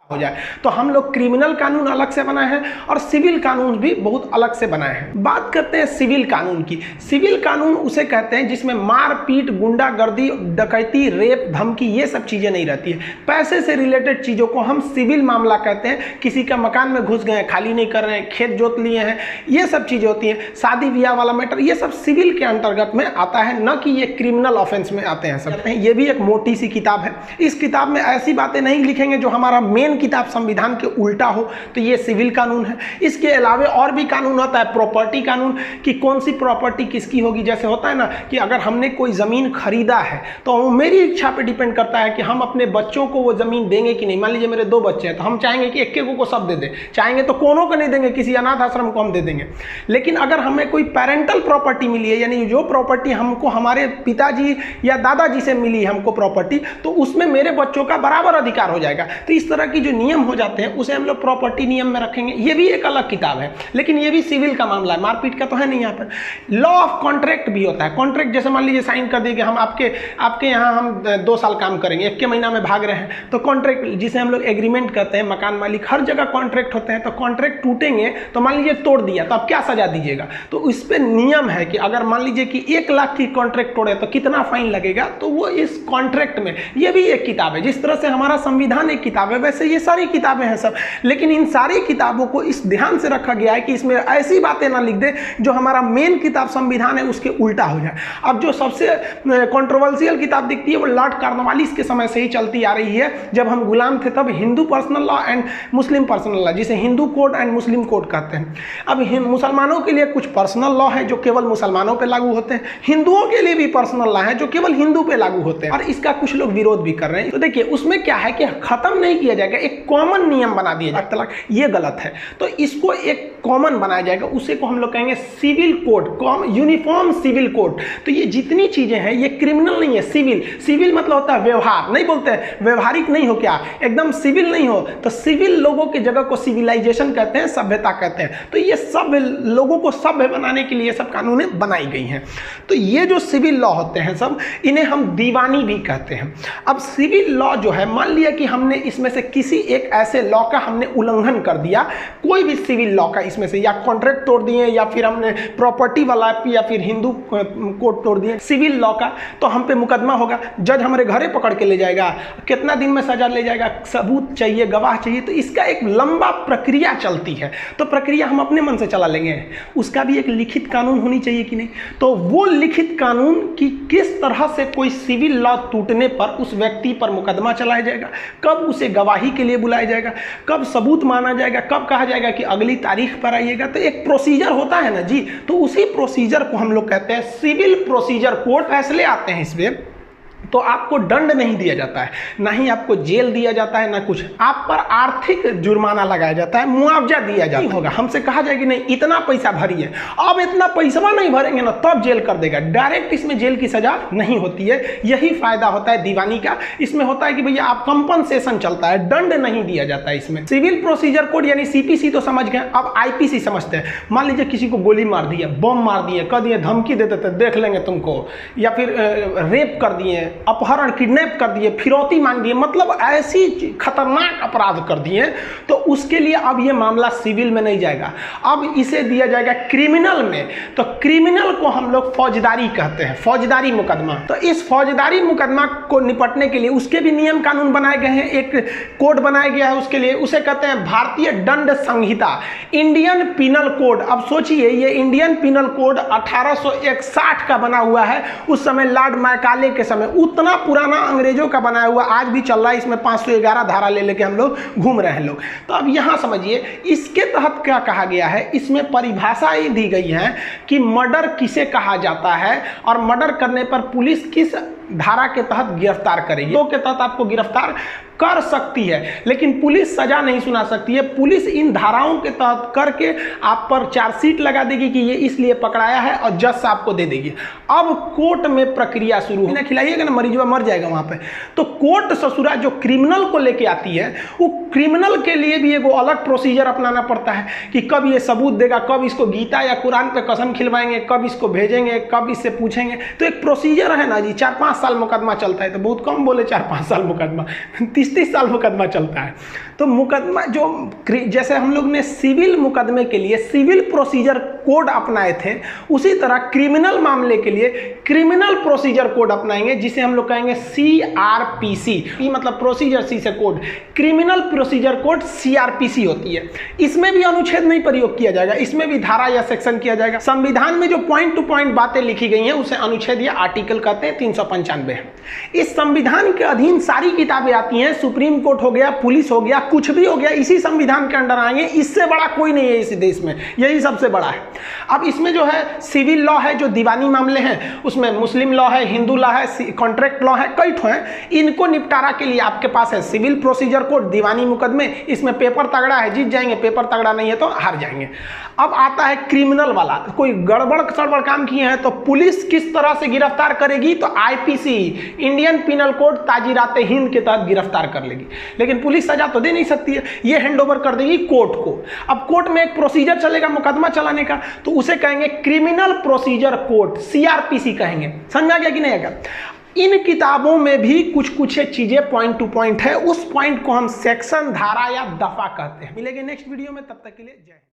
हो जाए। तो हम लोग क्रिमिनल कानून अलग से बनाए हैं और सिविल कानून भी बहुत अलग से बनाए हैं। बात करते हैं सिविल कानून की। सिविल कानून उसे कहते हैं जिसमें मारपीट, गुंडागर्दी, डकैती, रेप, धमकी ये सब चीजें नहीं रहती है। पैसे से रिलेटेड चीजों को हम सिविल मामला कहते हैं। किसी का मकान में घुस गए, खाली नहीं कर रहे हैं, खेत जोत लिए हैं, ये सब चीजें होती हैं। शादी ब्याह वाला मैटर, ये सब सिविल के अंतर्गत में आता है, न कि ये क्रिमिनल ऑफेंस में आते हैं सब। ये भी एक मोटी सी किताब है। इस किताब में ऐसी बातें नहीं लिखेंगे जो हमारा मेन किताब संविधान के उल्टा हो, तो ये सिविल कानून है। इसके अलावा और भी कानून होता है, प्रॉपर्टी कानून, कि कौन सी प्रॉपर्टी किसकी होगी। जैसे होता है ना कि अगर हमने कोई जमीन खरीदा है तो मेरी इच्छा पे डिपेंड करता है कि हम अपने बच्चों को वो जमीन देंगे कि नहीं। मान लीजिए मेरे 2 बच्चे हैं तो हम चाहेंगे कि एक को सब दे दें, चाहेंगे तो कोनो को नहीं देंगे, किसी अनाथ आश्रम को हम दे देंगे। लेकिन अगर हमें कोई पेरेंटल प्रॉपर्टी मिली है, यानी जो प्रॉपर्टी हमको हमारे पिताजी या दादाजी से मिली है हमको प्रॉपर्टी, तो उसमें मेरे बच्चों का बराबर अधिकार हो जाएगा। तो इस तरह की जो नियम हो जाते हैं उसे हम लोग प्रॉपर्टी नियम में रखेंगे। ये भी एक अलग किताब है, लेकिन ये भी सिविल का मामला है, मारपीट का तो है नहीं। यहाँ पर लॉ ऑफ कॉन्ट्रैक्ट भी होता है। कॉन्ट्रैक्ट जैसे मान लीजिए साइन कर दिए कि हम आपके यहाँ हम 2 साल काम करेंगे, 1 के महीना में भाग रहे हैं, तो कॉन्ट्रैक्ट जिसे हम लोग एग्रीमेंट करते हैं, मकान मालिक हर जगह कॉन्ट्रैक्ट होते हैं। तो कॉन्ट्रैक्ट टूटेंगे तो मान लीजिए तोड़ दिया तो आप क्या सजा दीजिएगा। तो इस पर नियम है कि अगर मान लीजिए कि 1 लाख की कॉन्ट्रैक्ट तोड़े तो कितना फाइन लगेगा। तो वो इस कॉन्ट्रैक्ट में, ये भी एक किताब है। जिस तरह से हमारा संविधान एक किताब है, वैसे ये सारी किताबें हैं सब। लेकिन इन सारी किताबों को इस ध्यान से रखा गया है कि इसमें ऐसी बातें ना लिख दे जो हमारा मेन किताब संविधान है उसके उल्टा हो जाए। अब जो सबसे कंट्रोवर्शियल किताब दिखती है वो लॉर्ड कॉर्नवालिस के समय से ही चलती आ रही है। जब हम गुलाम थे तब Hindu personal law and Muslim personal law, जिसे Hindu code and Muslim code कहते हैं। अब मुसलमानों के लिए कुछ पर्सनल लॉ है जो केवल मुसलमानों पर लागू होते हैं, हिंदुओं के लिए भी पर्सनल लॉ है जो केवल हिंदू पे लागू होते हैं, और इसका कुछ लोग विरोध भी कर रहे हैं। तो देखिए उसमें क्या है कि खत्म नहीं किया जाएगा, एक कॉमन नियम बना दिया जाएगा। तलाक ये गलत है, तो इसको एक कॉमन बनाया जाएगा, उसे को हम लोग कहेंगे civil code, uniform civil code. तो ये जितनी चीजें हैं ये क्रिमिनल नहीं है, सिविल। सिविल मतलब होता है व्यवहार, नहीं बोलते हैं व्यवहारिक नहीं हो, क्या एकदम सिविल नहीं हो, तो सिविल लोगों की जगह को सिविलाइजेशन कहते हैं, सभ्यता कहते हैं। तो ये सब लोगों को सभ्य बनाने के लिए सब कानूनें बनाई गई हैं। तो ये जो सिविल लॉ होते हैं सब, इन्हें हम दीवानी भी कहते हैं। अब सिविल लॉ जो है, मान लिया कि हमने इसमें से किसी एक ऐसे लॉ का हमने उल्लंघन कर दिया, कोई भी सिविल लॉ का इसमें से, या कॉन्ट्रैक्ट तोड़ दिए, या फिर हमने प्रॉपर्टी वाला या फिर हिंदू कोड तोड़ दिए सिविल लॉ का, तो हम पे मुकदमा होगा। जज हमारे घरे पकड़ के ले जाएगा, कितना दिन में सजा ले जाएगा, सबूत चाहिए, गवाह चाहिए। तो इसका एक लंबा प्रक्रिया चलती है। तो प्रक्रिया हम अपने मन से चला लेंगे, उसका भी एक लिखित कानून होनी चाहिए कि नहीं। तो वो लिखित कानून की किस तरह से कोई सिविल लॉ टूटने पर उस व्यक्ति पर मुकदमा चलाया जाएगा, कब उसे गवाही के लिए बुलाया जाएगा, कब सबूत माना जाएगा, कब कहा जाएगा कि अगली तारीख पर आइएगा। तो एक प्रोसीजर होता है ना जी, तो उसी प्रोसीजर को हम लोग कहते हैं सिविल प्रोसीजर कोड। फैसले आते हैं इसमें, तो आपको दंड नहीं दिया जाता है, ना ही आपको जेल दिया जाता है, ना कुछ। आप पर आर्थिक जुर्माना लगाया जाता है, मुआवजा दिया जाता होगा। हमसे कहा जाए कि नहीं इतना पैसा भरिए, अब इतना पैसा नहीं भरेंगे ना तब जेल कर देगा। डायरेक्ट इसमें जेल की सजा नहीं होती है। यही फायदा होता है दीवानी का। इसमें होता है कि भैया आप कंपनसेशन चलता है, दंड नहीं दिया जाता है इसमें। सिविल प्रोसीजर कोड यानी सीपीसी तो समझ गए, अब आईपीसी समझते हैं। मान लीजिए किसी को गोली मार दी है, बम मार दिए, कह दिए धमकी दे देते देख लेंगे तुमको, या फिर रेप कर दिए, अपहरण किडनैप कर दिए, फिरौती मांग दिए, मतलब ऐसी खतरनाक अपराध कर दिए, तो उसके लिए अब ये मामला सिविल में नहीं जाएगा, अब इसे दिया जाएगा क्रिमिनल में। तो क्रिमिनल को हम लोग फौजदारी कहते हैं, फौजदारी मुकदमा। तो इस फौजदारी मुकदमा को निपटने के लिए उसके भी नियम कानून बनाए गए हैं, एक कोड बनाया गया है उसके लिए, उसे कहते हैं भारतीय दंड संहिता, इंडियन पिनल कोड। अब सोचिए ये इंडियन पिनल कोड 1861 का बना हुआ है, उस समय लॉर्ड मैकाले के समय। उतना पुराना अंग्रेजों का बनाया हुआ आज भी चल रहा है। इसमें 511 धारा ले लेके हम लोग घूम रहे हैं लोग। तो अब यहां समझिए इसके तहत क्या कहा गया है, इसमें परिभाषाएं दी गई हैं कि मर्डर किसे कहा जाता है और मर्डर करने पर पुलिस किस धारा के तहत गिरफ्तार करेगी। दो के तहत आपको गिरफ्तार कर सकती है, लेकिन पुलिस सजा नहीं सुना सकती है। पुलिस इन धाराओं के तहत करके आप पर चार्जशीट लगा देगी कि ये इसलिए पकड़ाया है और जज साहब को दे देगी। अब कोर्ट में प्रक्रिया शुरू है, खिलाइएगा ना मरीज मर जाएगा वहां पे। तो कोर्ट ससुरा जो क्रिमिनल को लेके आती है वो क्रिमिनल के लिए भी एगो अलग प्रोसीजर अपनाना पड़ता है कि कब ये सबूत देगा, कब इसको गीता या कुरान पे कसम खिलवाएंगे, कब इसको भेजेंगे, कब इससे पूछेंगे। तो एक प्रोसीजर है ना जी, 4-5 साल मुकदमा चलता है, तो बहुत कम बोले 4-5 साल मुकदमा, 30-30 साल मुकदमा चलता है। तो मुकदमा जो जैसे हम लोग ने सिविल मुकदमे के लिए सिविल प्रोसीजर कोड अपनाए थे, उसी तरह क्रिमिनल मामले के लिए क्रिमिनल प्रोसीजर कोड अपनाएंगे, जिसे हम लोग कहेंगे CRPC। मतलब प्रोसीजर सी से code, criminal procedure code CRPC होती है। इसमें भी अनुच्छेद नहीं प्रयोग किया जाएगा, इसमें भी धारा या सेक्शन किया जाएगा। संविधान में जो पॉइंट टू पॉइंट बातें लिखी गई हैं उसे अनुच्छेद या आर्टिकल कहते हैं, 395 है। इस संविधान के अधीन सारी किताबें आती हैं, सुप्रीम कोर्ट हो गया, पुलिस हो गया, कुछ भी हो गया, इसी संविधान के अंडर आएंगे। इससे बड़ा कोई नहीं है इस देश में, यही सबसे बड़ा है। अब इसमें जो है सिविल लॉ है, जो दीवानी मामले हैं, उसमें मुस्लिम लॉ है, हिंदू लॉ है, कॉन्ट्रैक्ट लॉ है, कई ठो हैं। इनको निपटारा के लिए आपके पास है सिविल प्रोसीजर कोड, दीवानी मुकदमे। इसमें पेपर तगड़ा है जीत जाएंगे, पेपर तगड़ा नहीं है तो हार जाएंगे। अब आता है क्रिमिनल वाला, कोई गड़बड़ सड़बड़ काम किए हैं तो पुलिस किस तरह से गिरफ्तार करेगी, तो IPC इंडियन पिनल कोड ताजीराते हिंद के तहत गिरफ्तार कर लेगी। लेकिन पुलिस सजा तो दे नहीं सकती है, ये हैंडओवर कर देगी कोर्ट को। अब कोर्ट में एक प्रोसीजर चलेगा मुकदमा चलाने का, तो उसे कहेंगे क्रिमिनल प्रोसीजर कोड, CRPC कहेंगे। समझ आ गया कि नहीं आएगा? इन किताबों में भी कुछ कुछ चीजें पॉइंट टू पॉइंट है, उस पॉइंट को हम सेक्शन, धारा या दफा कहते हैं। मिलेंगे नेक्स्ट वीडियो में, तब तक के लिए जय हिंद।